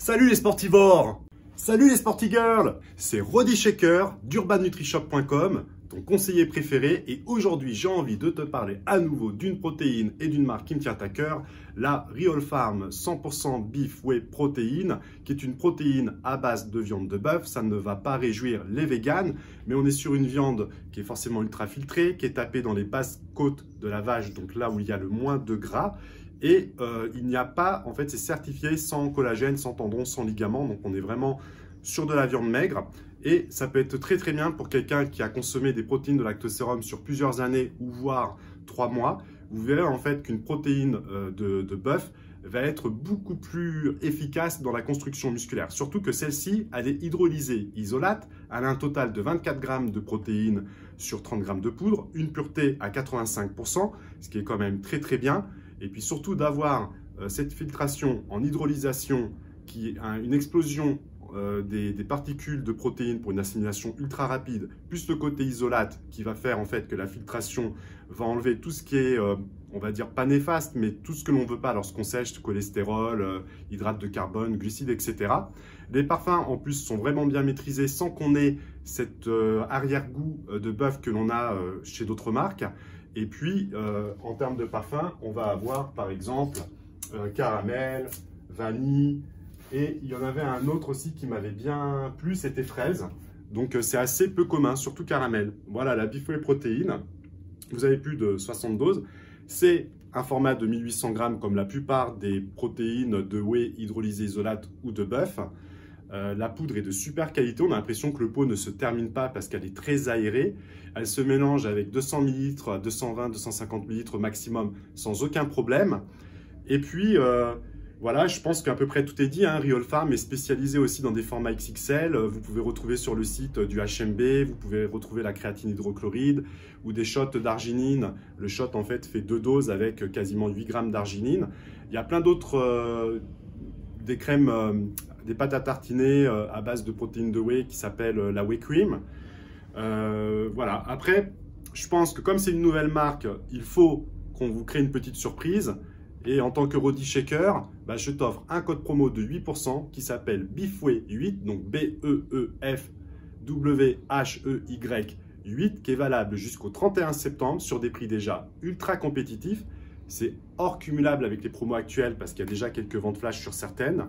Salut les sportivores! Salut les sportigirls! C'est Roddy Shaker d'UrbanNutriShop.com, ton conseiller préféré, et aujourd'hui j'ai envie de te parler à nouveau d'une protéine et d'une marque qui me tient à cœur, la Real Farm 100% Beef Whey Protein, qui est une protéine à base de viande de bœuf. Ça ne va pas réjouir les véganes, mais on est sur une viande qui est forcément ultra filtrée, qui est tapée dans les basses côtes de la vache, donc là où il y a le moins de gras. Et il n'y a pas, en fait, c'est certifié sans collagène, sans tendons, sans ligaments. Donc, on est vraiment sur de la viande maigre. Et ça peut être très, très bien pour quelqu'un qui a consommé des protéines de lactosérum sur plusieurs années ou voire 3 mois. Vous verrez en fait qu'une protéine de bœuf va être beaucoup plus efficace dans la construction musculaire. Surtout que celle-ci, elle est hydrolysée isolate. Elle a un total de 24 grammes de protéines sur 30 grammes de poudre, une pureté à 85%, ce qui est quand même très, très bien. Et puis surtout d'avoir cette filtration en hydrolysation qui a une explosion des particules de protéines pour une assimilation ultra rapide, plus le côté isolate qui va faire en fait que la filtration va enlever tout ce qui est, on va dire pas néfaste, mais tout ce que l'on ne veut pas lorsqu'on sèche, cholestérol, hydrates de carbone, glucides, etc. Les parfums en plus sont vraiment bien maîtrisés sans qu'on ait cet arrière-goût de bœuf que l'on a chez d'autres marques. Et puis, en termes de parfum, on va avoir par exemple caramel, vanille, et il y en avait un autre aussi qui m'avait bien plu, c'était fraise. Donc c'est assez peu commun, surtout caramel. Voilà la Beef Whey Protein. Vous avez plus de 60 doses. C'est un format de 1800 grammes comme la plupart des protéines de whey hydrolysées isolate ou de bœuf. La poudre est de super qualité, on a l'impression que le pot ne se termine pas parce qu'elle est très aérée. Elle se mélange avec 200 ml à 220-250 ml maximum sans aucun problème. Et puis, voilà, je pense qu'à peu près tout est dit. Real Farm est spécialisé aussi dans des formats XXL. Vous pouvez retrouver sur le site du HMB, vous pouvez retrouver la créatine hydrochloride ou des shots d'arginine. Le shot, en fait, fait 2 doses avec quasiment 8 grammes d'arginine. Il y a plein d'autres, des crèmes, des pâtes à tartiner à base de protéines de whey qui s'appelle la Whey Cream. Voilà. Après, je pense que comme c'est une nouvelle marque, il faut qu'on vous crée une petite surprise. Et en tant que Roddy Shaker, je t'offre un code promo de 8% qui s'appelle BEEFWHEY8, donc B-E-E-F-W-H-E-Y 8, qui est valable jusqu'au 31 septembre sur des prix déjà ultra compétitifs. C'est hors cumulable avec les promos actuels parce qu'il y a déjà quelques ventes flash sur certaines.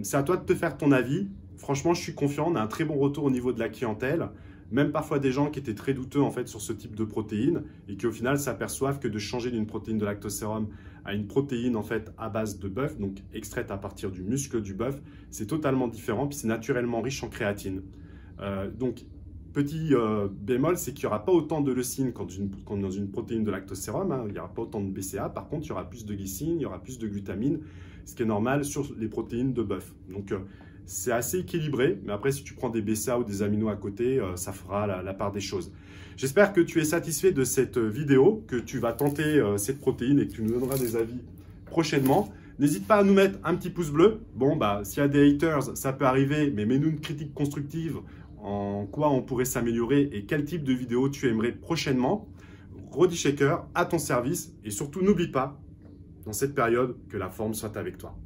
C'est à toi de te faire ton avis. Franchement, je suis confiant. On a un très bon retour au niveau de la clientèle. Même parfois des gens qui étaient très douteux en fait sur ce type de protéines et qui au final s'aperçoivent que de changer d'une protéine de lactosérum à une protéine en fait à base de bœuf, donc extraite à partir du muscle du bœuf, c'est totalement différent puis c'est naturellement riche en créatine. Donc petit bémol, c'est qu'il n'y aura pas autant de leucine qu'en dans une protéine de lactosérum, il n'y aura pas autant de BCA, par contre il y aura plus de glycine, il y aura plus de glutamine, ce qui est normal sur les protéines de bœuf. Donc c'est assez équilibré, mais après si tu prends des BCA ou des aminos à côté, ça fera la part des choses. J'espère que tu es satisfait de cette vidéo, que tu vas tenter cette protéine et que tu nous donneras des avis prochainement. N'hésite pas à nous mettre un petit pouce bleu. Bon, s'il y a des haters, ça peut arriver, mais mets-nous une critique constructive en quoi on pourrait s'améliorer et quel type de vidéo tu aimerais prochainement. Roddy Shaker à ton service et surtout n'oublie pas, dans cette période, que la forme soit avec toi.